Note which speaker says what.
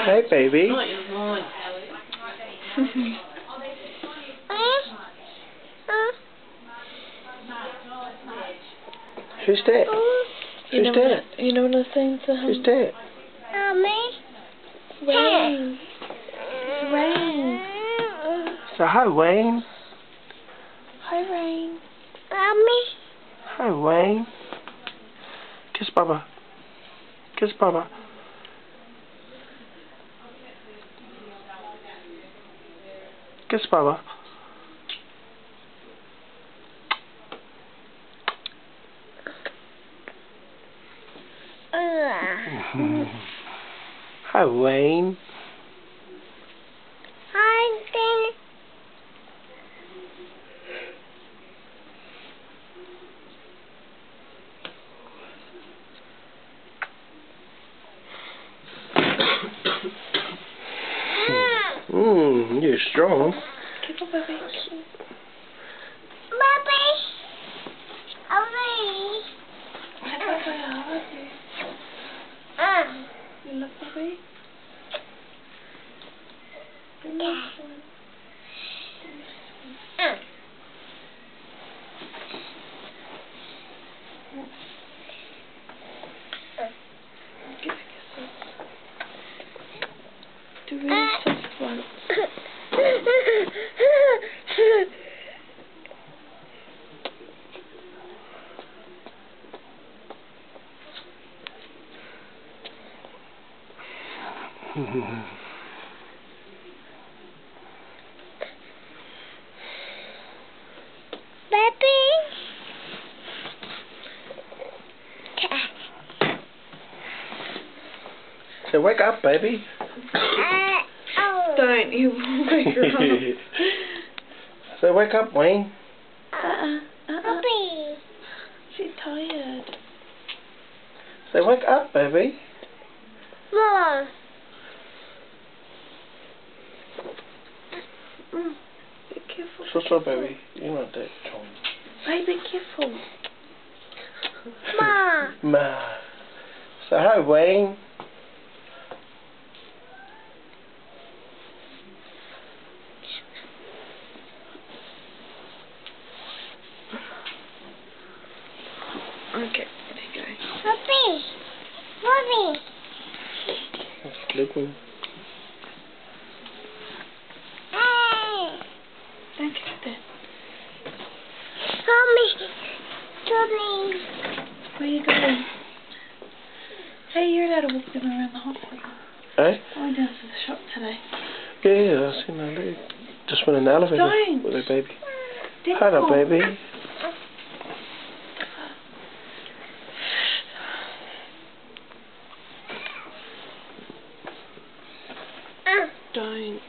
Speaker 1: Hey, baby.
Speaker 2: Not your mine.
Speaker 1: Who's that? Who's that?
Speaker 2: You know what I was saying to him?
Speaker 1: Who's that?
Speaker 2: Rain. Rain.
Speaker 1: So, hi, Wayne.
Speaker 2: Hi, Rain.
Speaker 1: Hi, Wayne. Kiss Baba. Kiss Baba. Kiss Baba. Hi, Wayne. You're strong.
Speaker 2: Give a baby. You love baby? Give a kiss. Do really soft ones.
Speaker 1: So wake up, baby.
Speaker 2: Don't, you will wake her up.
Speaker 1: So wake up, Wayne.
Speaker 2: She's tired.
Speaker 1: So wake up, baby.
Speaker 2: Be careful.
Speaker 1: So, baby. You're not that strong.
Speaker 2: Baby, careful.
Speaker 1: Ma. So hi, Wayne.
Speaker 2: Okay, there you go.
Speaker 1: That's sleeping.
Speaker 2: Don't kiss that. Where you going? Hey, you're allowed to walk them around the hospital.
Speaker 1: Eh?
Speaker 2: I went down to the shop today.
Speaker 1: Yeah, I seen that lady. Just went in the elevator
Speaker 2: Don't.
Speaker 1: with her baby.
Speaker 2: That's
Speaker 1: Hello,
Speaker 2: all.
Speaker 1: baby.
Speaker 2: Don't.